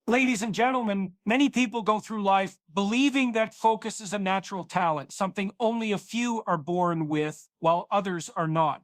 Ladies and gentlemen, many people go through life believing that focus is a natural talent, something only a few are born with, while others are not.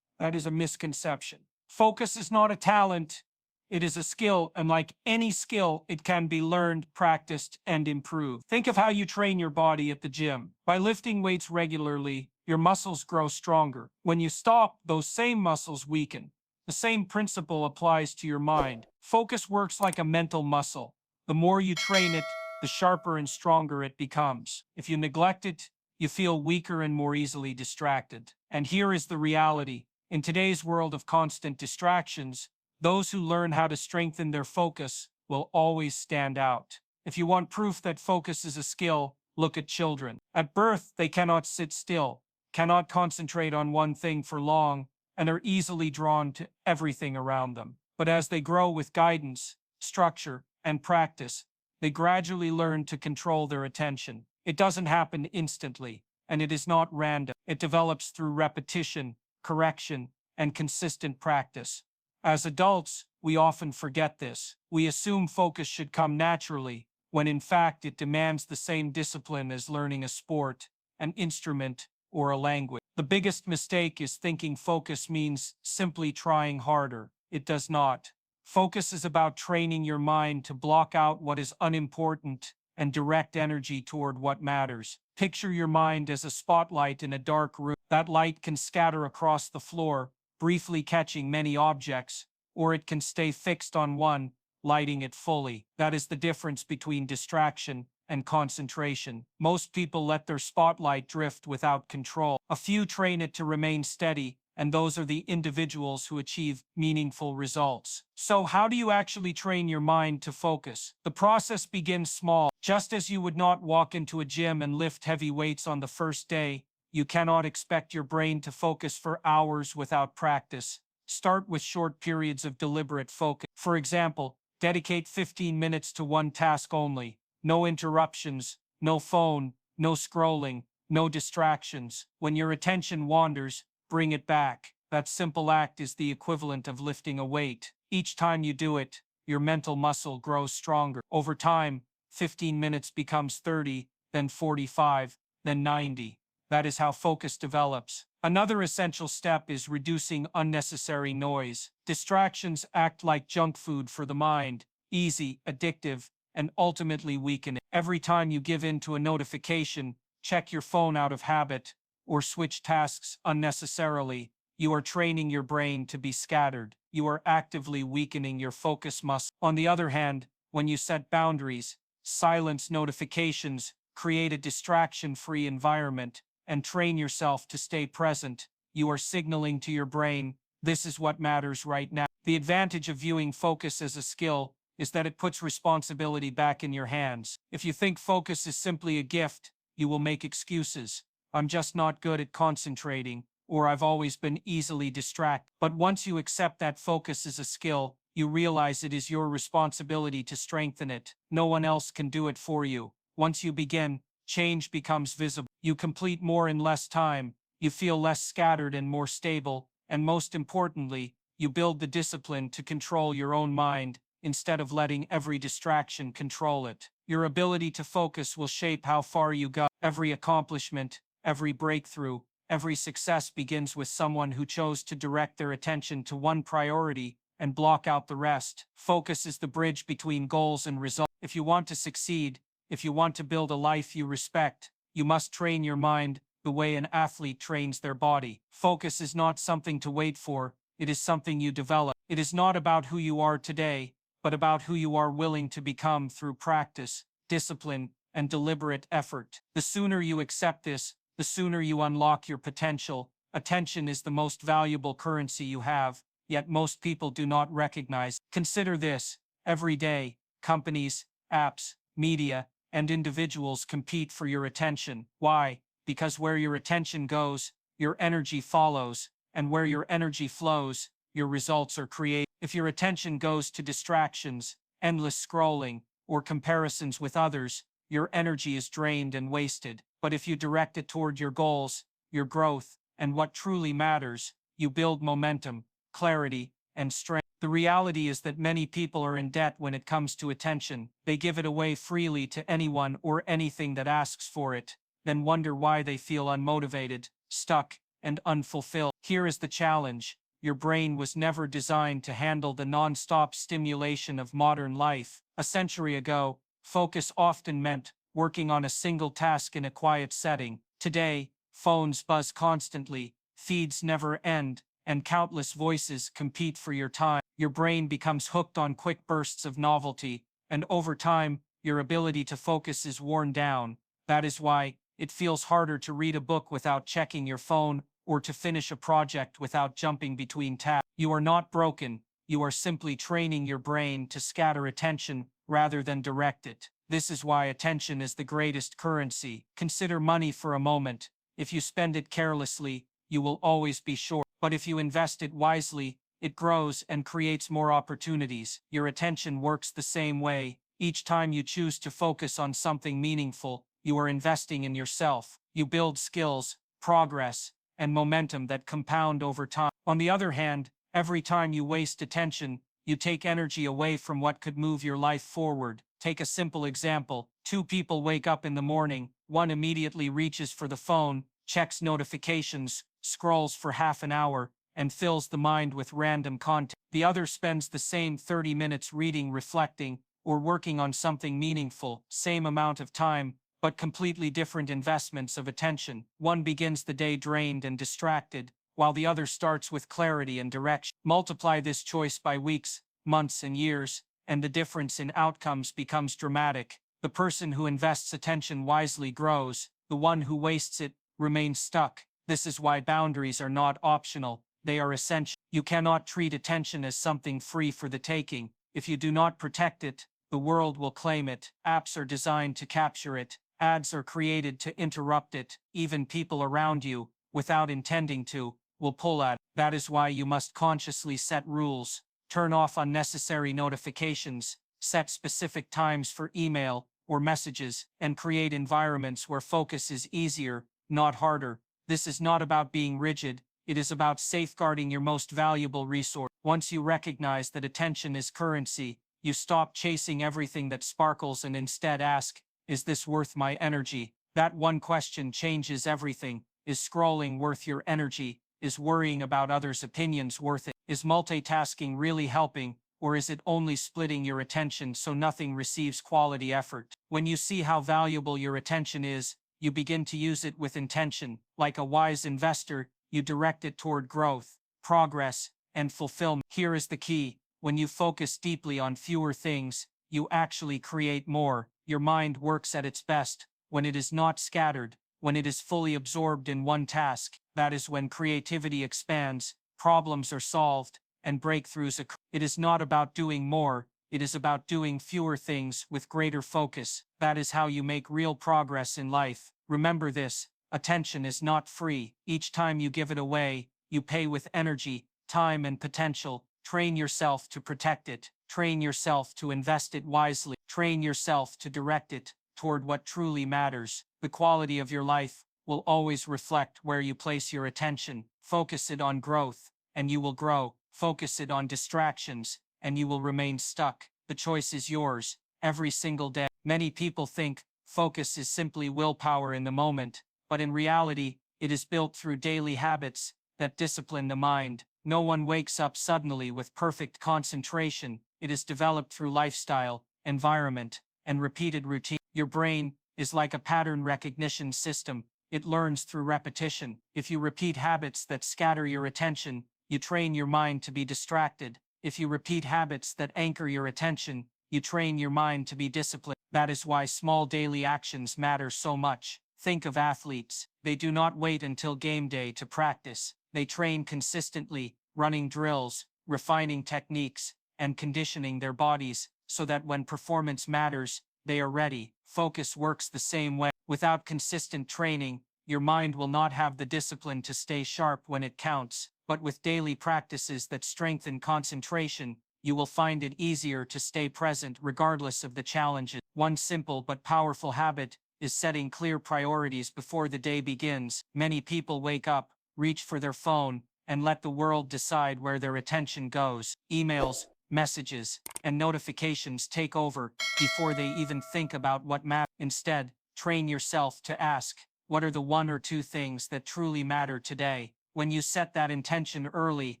That is a misconception. Focus is not a talent, it is a skill, and like any skill, it can be learned, practiced, and improved. Think of how you train your body at the gym. By lifting weights regularly, your muscles grow stronger. When you stop, those same muscles weaken. The same principle applies to your mind. Focus works like a mental muscle. The more you train it, the sharper and stronger it becomes. If you neglect it, you feel weaker and more easily distracted. And here is the reality. In today's world of constant distractions, those who learn how to strengthen their focus will always stand out. If you want proof that focus is a skill, look at children. At birth, they cannot sit still, cannot concentrate on one thing for long, and are easily drawn to everything around them. But as they grow with guidance, structure, and practice, they gradually learn to control their attention. It doesn't happen instantly, and it is not random. It develops through repetition, correction, and consistent practice. As adults, we often forget this. We assume focus should come naturally, when in fact it demands the same discipline as learning a sport, an instrument, or a language. The biggest mistake is thinking focus means simply trying harder. It does not. Focus is about training your mind to block out what is unimportant and direct energy toward what matters. Picture your mind as a spotlight in a dark room. That light can scatter across the floor, briefly catching many objects, or it can stay fixed on one, lighting it fully. That is the difference between distraction and concentration. Most people let their spotlight drift without control. A few train it to remain steady, and those are the individuals who achieve meaningful results. So how do you actually train your mind to focus? The process begins small. Just as you would not walk into a gym and lift heavy weights on the first day, you cannot expect your brain to focus for hours without practice. Start with short periods of deliberate focus. For example, dedicate 15 minutes to one task only. No interruptions, no phone, no scrolling, no distractions. When your attention wanders, bring it back. That simple act is the equivalent of lifting a weight. Each time you do it, your mental muscle grows stronger. Over time, 15 minutes becomes 30, then 45, then 90. That is how focus develops. Another essential step is reducing unnecessary noise. Distractions act like junk food for the mind, easy, addictive, and ultimately weaken it. Every time you give in to a notification, check your phone out of habit, or switch tasks unnecessarily, you are training your brain to be scattered. You are actively weakening your focus muscle. On the other hand, when you set boundaries, silence notifications, create a distraction-free environment, and train yourself to stay present, you are signaling to your brain, this is what matters right now. The advantage of viewing focus as a skill is that it puts responsibility back in your hands. If you think focus is simply a gift, you will make excuses. I'm just not good at concentrating, or I've always been easily distracted. But once you accept that focus is a skill, you realize it is your responsibility to strengthen it. No one else can do it for you. Once you begin, change becomes visible. You complete more in less time, you feel less scattered and more stable, and most importantly, you build the discipline to control your own mind, instead of letting every distraction control it. Your ability to focus will shape how far you go. Every accomplishment, every breakthrough, every success begins with someone who chose to direct their attention to one priority and block out the rest. Focus is the bridge between goals and results. If you want to succeed, if you want to build a life you respect, you must train your mind the way an athlete trains their body. Focus is not something to wait for, it is something you develop. It is not about who you are today, but about who you are willing to become through practice, discipline, and deliberate effort. The sooner you accept this, the sooner you unlock your potential. Attention is the most valuable currency you have, yet most people do not recognize. Consider this: every day, companies, apps, media, and individuals compete for your attention. Why? Because where your attention goes, your energy follows, and where your energy flows, your results are created. If your attention goes to distractions, endless scrolling, or comparisons with others, your energy is drained and wasted. But if you direct it toward your goals, your growth, and what truly matters, you build momentum, clarity, and strength. The reality is that many people are in debt when it comes to attention. They give it away freely to anyone or anything that asks for it, then wonder why they feel unmotivated, stuck, and unfulfilled. Here is the challenge. Your brain was never designed to handle the non-stop stimulation of modern life. A century ago, focus often meant working on a single task in a quiet setting. Today, phones buzz constantly, feeds never end, and countless voices compete for your time. Your brain becomes hooked on quick bursts of novelty, and over time, your ability to focus is worn down. That is why it feels harder to read a book without checking your phone or to finish a project without jumping between tabs. You are not broken, you are simply training your brain to scatter attention rather than direct it. This is why attention is the greatest currency. Consider money for a moment. If you spend it carelessly, you will always be short. But if you invest it wisely, it grows and creates more opportunities. Your attention works the same way. Each time you choose to focus on something meaningful, you are investing in yourself. You build skills, progress, and momentum that compound over time. On the other hand, every time you waste attention, you take energy away from what could move your life forward. Take a simple example. Two people wake up in the morning, one immediately reaches for the phone, checks notifications, scrolls for half an hour, and fills the mind with random content. The other spends the same 30 minutes reading, reflecting, or working on something meaningful, same amount of time, but completely different investments of attention. One begins the day drained and distracted, while the other starts with clarity and direction. Multiply this choice by weeks, months, and years, and the difference in outcomes becomes dramatic. The person who invests attention wisely grows, the one who wastes it remains stuck. This is why boundaries are not optional, they are essential. You cannot treat attention as something free for the taking. If you do not protect it, the world will claim it. Apps are designed to capture it. Ads are created to interrupt it. Even people around you, without intending to, will pull at it. That is why you must consciously set rules. Turn off unnecessary notifications, set specific times for email or messages, and create environments where focus is easier, not harder. This is not about being rigid, it is about safeguarding your most valuable resource. Once you recognize that attention is currency, you stop chasing everything that sparkles and instead ask, is this worth my energy? That one question changes everything. Is scrolling worth your energy? Is worrying about others' opinions worth it? Is multitasking really helping, or is it only splitting your attention so nothing receives quality effort? When you see how valuable your attention is, you begin to use it with intention. Like a wise investor, you direct it toward growth, progress, and fulfillment. Here is the key. When you focus deeply on fewer things, you actually create more. Your mind works at its best when it is not scattered, when it is fully absorbed in one task. That is when creativity expands, problems are solved, and breakthroughs occur. It is not about doing more, it is about doing fewer things with greater focus. That is how you make real progress in life. Remember this, attention is not free. Each time you give it away, you pay with energy, time, and potential. Train yourself to protect it. Train yourself to invest it wisely. Train yourself to direct it toward what truly matters. The quality of your life will always reflect where you place your attention. Focus it on growth, and you will grow. Focus it on distractions, and you will remain stuck. The choice is yours, every single day. Many people think focus is simply willpower in the moment, but in reality, it is built through daily habits that discipline the mind. No one wakes up suddenly with perfect concentration. It is developed through lifestyle, environment, and repeated routine. Your brain is like a pattern recognition system. It learns through repetition. If you repeat habits that scatter your attention, you train your mind to be distracted. If you repeat habits that anchor your attention, you train your mind to be disciplined. That is why small daily actions matter so much. Think of athletes. They do not wait until game day to practice. They train consistently, running drills, refining techniques, and conditioning their bodies so that when performance matters, they are ready. Focus works the same way. Without consistent training, your mind will not have the discipline to stay sharp when it counts. But with daily practices that strengthen concentration, you will find it easier to stay present regardless of the challenges. One simple but powerful habit is setting clear priorities before the day begins. Many people wake up, reach for their phone, and let the world decide where their attention goes. Emails, messages, and notifications take over before they even think about what matters. Instead, train yourself to ask, what are the one or two things that truly matter today? When you set that intention early,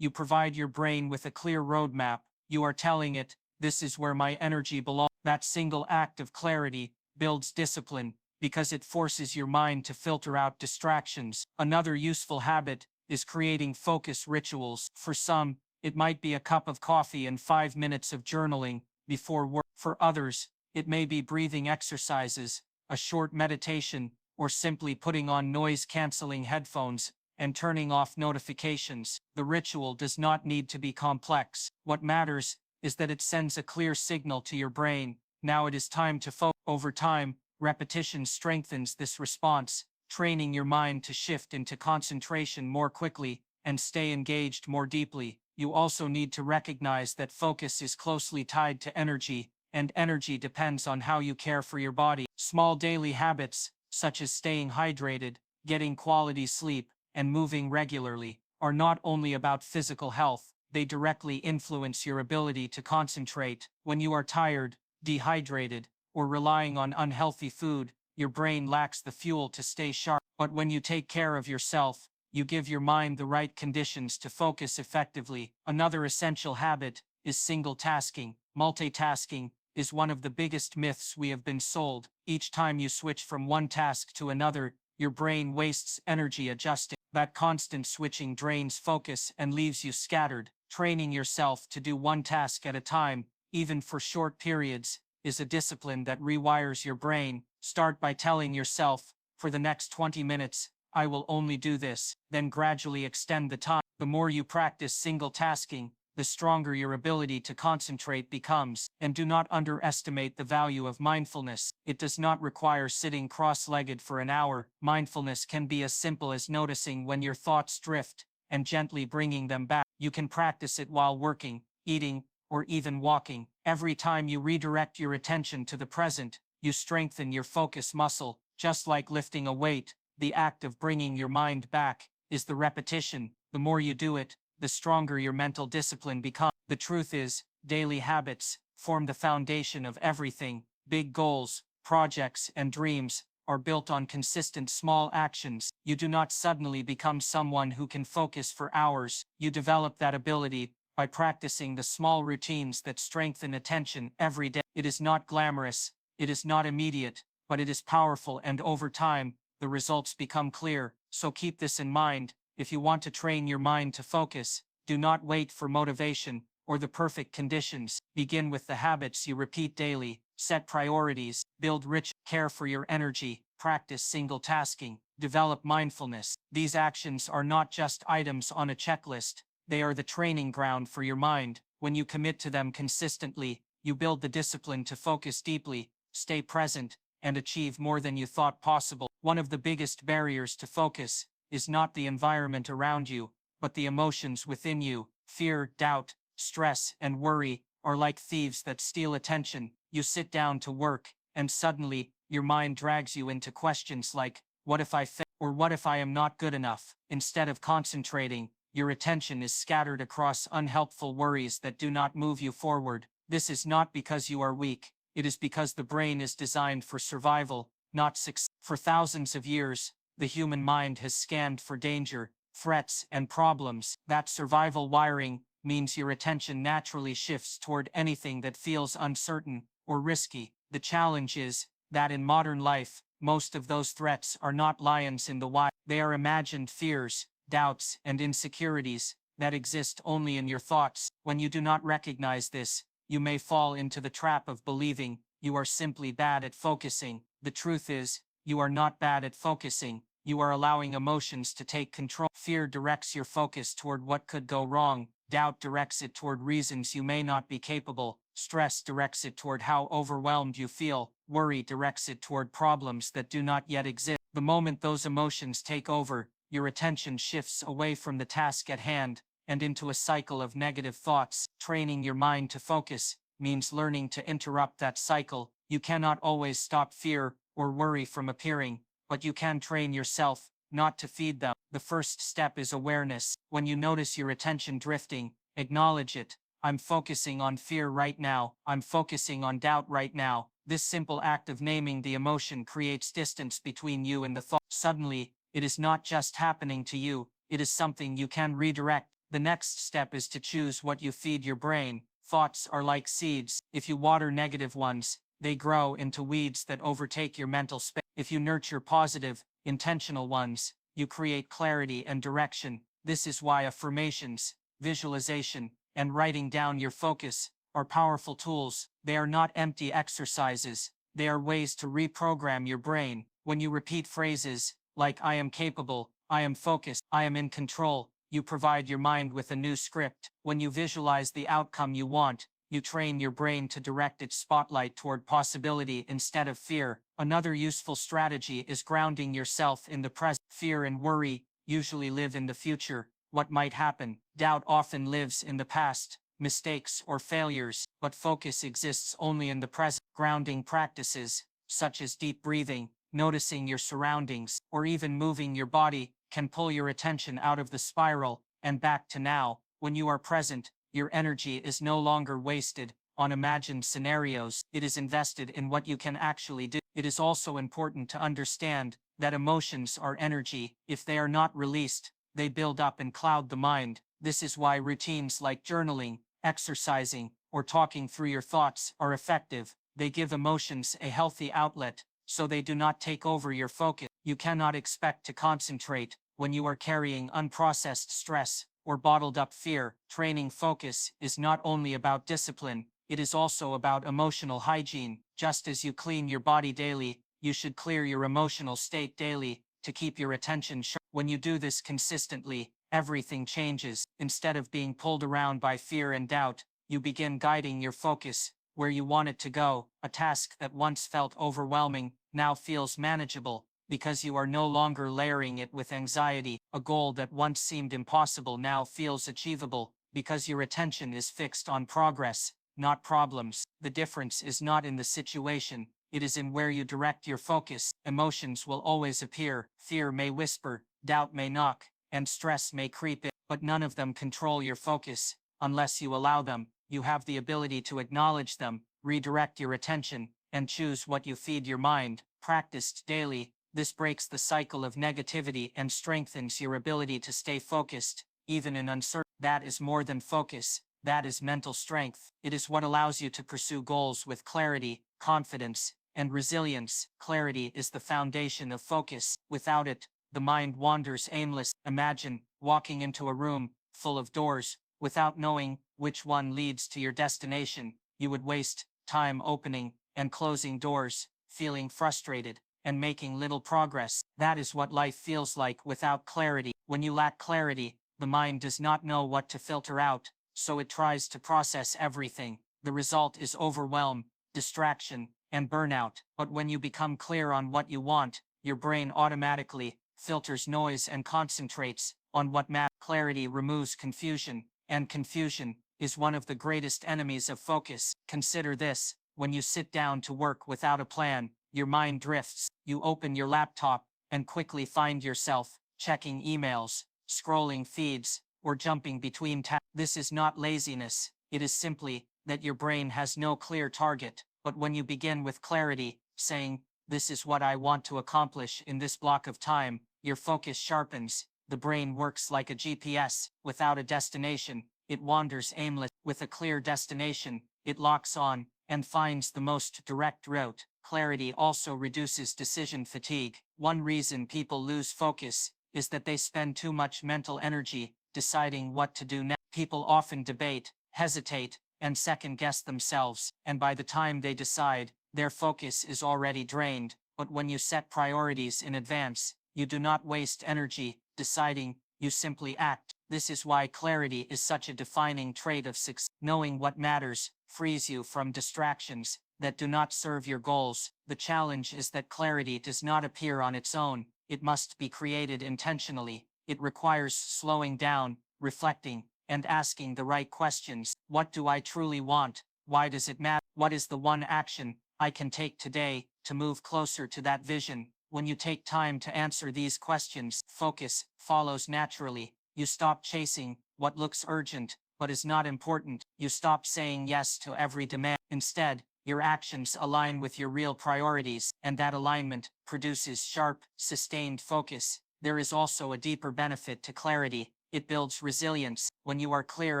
you provide your brain with a clear roadmap. You are telling it, this is where my energy belongs. That single act of clarity builds discipline because it forces your mind to filter out distractions. Another useful habit is creating focus rituals. For some, it might be a cup of coffee and 5 minutes of journaling before work. For others, it may be breathing exercises, a short meditation, or simply putting on noise-canceling headphones and turning off notifications. The ritual does not need to be complex. What matters is that it sends a clear signal to your brain. Now it is time to focus. Over time, repetition strengthens this response, training your mind to shift into concentration more quickly and stay engaged more deeply. You also need to recognize that focus is closely tied to energy, and energy depends on how you care for your body. Small daily habits, such as staying hydrated, getting quality sleep, and moving regularly, are not only about physical health, they directly influence your ability to concentrate. When you are tired, dehydrated, or relying on unhealthy food, your brain lacks the fuel to stay sharp. But when you take care of yourself, you give your mind the right conditions to focus effectively. Another essential habit is single tasking. Multitasking is one of the biggest myths we have been sold. Each time you switch from one task to another, your brain wastes energy adjusting. That constant switching drains focus and leaves you scattered. Training yourself to do one task at a time, even for short periods, is a discipline that rewires your brain. Start by telling yourself, for the next 20 minutes, I will only do this, then gradually extend the time. The more you practice single tasking, the stronger your ability to concentrate becomes. And do not underestimate the value of mindfulness. It does not require sitting cross-legged for an hour. Mindfulness can be as simple as noticing when your thoughts drift and gently bringing them back. You can practice it while working, eating, or even walking. Every time you redirect your attention to the present, you strengthen your focus muscle. Just like lifting a weight, the act of bringing your mind back is the repetition. The more you do it, the stronger your mental discipline becomes. The truth is, daily habits form the foundation of everything. Big goals, projects, and dreams are built on consistent small actions. You do not suddenly become someone who can focus for hours. You develop that ability by practicing the small routines that strengthen attention every day. It is not glamorous, it is not immediate, but it is powerful, and over time, the results become clear. So keep this in mind. If you want to train your mind to focus, do not wait for motivation or the perfect conditions. Begin with the habits you repeat daily. Set priorities, build rich, care for your energy, practice single tasking, develop mindfulness. These actions are not just items on a checklist, they are the training ground for your mind. When you commit to them consistently, you build the discipline to focus deeply, stay present, and achieve more than you thought possible. One of the biggest barriers to focus is not the environment around you, but the emotions within you. Fear, doubt, stress, and worry are like thieves that steal attention. You sit down to work, and suddenly, your mind drags you into questions like, what if I fail? Or what if I am not good enough? Instead of concentrating, your attention is scattered across unhelpful worries that do not move you forward. This is not because you are weak. It is because the brain is designed for survival, not success. For thousands of years, the human mind has scanned for danger, threats, and problems. That survival wiring means your attention naturally shifts toward anything that feels uncertain or risky. The challenge is that in modern life, most of those threats are not lions in the wild. They are imagined fears, doubts, and insecurities that exist only in your thoughts. When you do not recognize this, you may fall into the trap of believing you are simply bad at focusing. The truth is, you are not bad at focusing. You are allowing emotions to take control. Fear directs your focus toward what could go wrong. Doubt directs it toward reasons you may not be capable. Stress directs it toward how overwhelmed you feel. Worry directs it toward problems that do not yet exist. The moment those emotions take over, your attention shifts away from the task at hand and into a cycle of negative thoughts. Training your mind to focus means learning to interrupt that cycle. You cannot always stop fear or worry from appearing, but you can train yourself not to feed them. The first step is awareness. When you notice your attention drifting, acknowledge it. I'm focusing on fear right now. I'm focusing on doubt right now. This simple act of naming the emotion creates distance between you and the thought. Suddenly, it is not just happening to you, it is something you can redirect. The next step is to choose what you feed your brain. Thoughts are like seeds. If you water negative ones, they grow into weeds that overtake your mental space. If you nurture positive, intentional ones, you create clarity and direction. This is why affirmations, visualization, and writing down your focus are powerful tools. They are not empty exercises. They are ways to reprogram your brain. When you repeat phrases like I am capable, I am focused, I am in control, you provide your mind with a new script. When you visualize the outcome you want, you train your brain to direct its spotlight toward possibility instead of fear. Another useful strategy is grounding yourself in the present. Fear and worry usually live in the future. What might happen? Doubt often lives in the past, mistakes or failures, but focus exists only in the present. Grounding practices, such as deep breathing, noticing your surroundings, or even moving your body, can pull your attention out of the spiral and back to now. When you are present, your energy is no longer wasted on imagined scenarios. It is invested in what you can actually do. It is also important to understand that emotions are energy. If they are not released, they build up and cloud the mind. This is why routines like journaling, exercising, or talking through your thoughts are effective. They give emotions a healthy outlet, so they do not take over your focus. You cannot expect to concentrate when you are carrying unprocessed stress or bottled up fear. Training focus is not only about discipline, it is also about emotional hygiene. Just as you clean your body daily, you should clear your emotional state daily to keep your attention sharp. When you do this consistently, everything changes. Instead of being pulled around by fear and doubt, you begin guiding your focus where you want it to go. A task that once felt overwhelming now feels manageable because you are no longer layering it with anxiety. A goal that once seemed impossible now feels achievable because your attention is fixed on progress, not problems. The difference is not in the situation, it is in where you direct your focus. Emotions will always appear, fear may whisper, doubt may knock, and stress may creep in, but none of them control your focus unless you allow them. You have the ability to acknowledge them, redirect your attention, and choose what you feed your mind. Practiced daily, this breaks the cycle of negativity and strengthens your ability to stay focused, even in uncertainty. That is more than focus, that is mental strength. It is what allows you to pursue goals with clarity, confidence, and resilience. Clarity is the foundation of focus. Without it, the mind wanders aimless. Imagine walking into a room full of doors without knowing which one leads to your destination. You would waste time opening and closing doors, feeling frustrated and making little progress. That is what life feels like without clarity. When you lack clarity, the mind does not know what to filter out, so it tries to process everything. The result is overwhelm, distraction, and burnout. But when you become clear on what you want, your brain automatically filters noise and concentrates on what matters. Clarity removes confusion, and confusion is one of the greatest enemies of focus. Consider this: when you sit down to work without a plan, your mind drifts. You open your laptop and quickly find yourself checking emails, scrolling feeds, or jumping between tabs. This is not laziness, it is simply that your brain has no clear target. But when you begin with clarity, saying, "This is what I want to accomplish in this block of time," your focus sharpens. The brain works like a GPS. Without a destination, it wanders aimless. With a clear destination, it locks on and finds the most direct route. Clarity also reduces decision fatigue. One reason people lose focus is that they spend too much mental energy deciding what to do next. People often debate, hesitate, and second-guess themselves, and by the time they decide, their focus is already drained. But when you set priorities in advance, you do not waste energy deciding, you simply act. This is why clarity is such a defining trait of success. Knowing what matters frees you from distractions that do not serve your goals. The challenge is that clarity does not appear on its own. It must be created intentionally. It requires slowing down, reflecting, and asking the right questions. What do I truly want? Why does it matter? What is the one action I can take today to move closer to that vision? When you take time to answer these questions, focus follows naturally. You stop chasing what looks urgent but is not important. You stop saying yes to every demand. Instead, your actions align with your real priorities, and that alignment produces sharp, sustained focus. There is also a deeper benefit to clarity. It builds resilience. When you are clear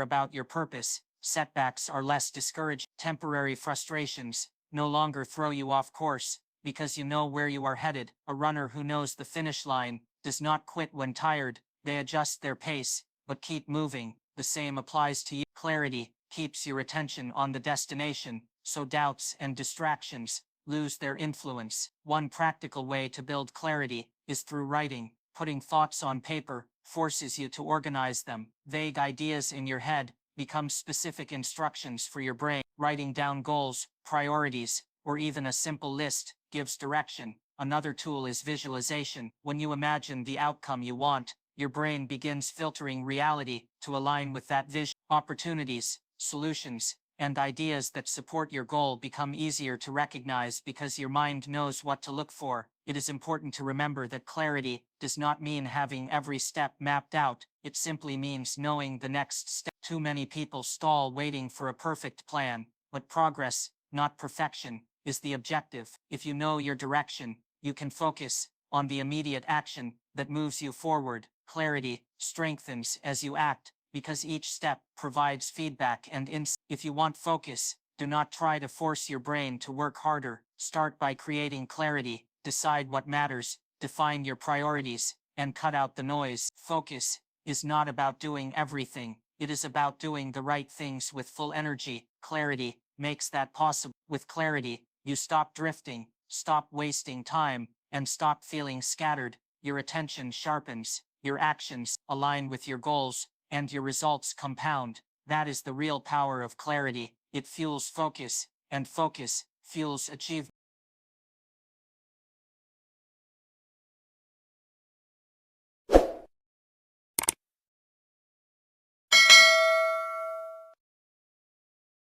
about your purpose, setbacks are less discouraging. Temporary frustrations no longer throw you off course because you know where you are headed. A runner who knows the finish line does not quit when tired. They adjust their pace, but keep moving. The same applies to you. Clarity keeps your attention on the destination, so doubts and distractions lose their influence. One practical way to build clarity is through writing. Putting thoughts on paper forces you to organize them. Vague ideas in your head become specific instructions for your brain. Writing down goals, priorities, or even a simple list gives direction. Another tool is visualization. When you imagine the outcome you want, your brain begins filtering reality to align with that vision. Opportunities, solutions, and ideas that support your goal become easier to recognize because your mind knows what to look for. It is important to remember that clarity does not mean having every step mapped out. It simply means knowing the next step. Too many people stall waiting for a perfect plan, but progress, not perfection, is the objective. If you know your direction, you can focus on the immediate action that moves you forward. Clarity strengthens as you act because each step provides feedback and insight. If you want focus, do not try to force your brain to work harder. Start by creating clarity. Decide what matters, define your priorities, and cut out the noise. Focus is not about doing everything. It is about doing the right things with full energy. Clarity makes that possible. With clarity, you stop drifting, stop wasting time, and stop feeling scattered. Your attention sharpens, your actions align with your goals, and your results compound. That is the real power of clarity. It fuels focus, and focus fuels achievement.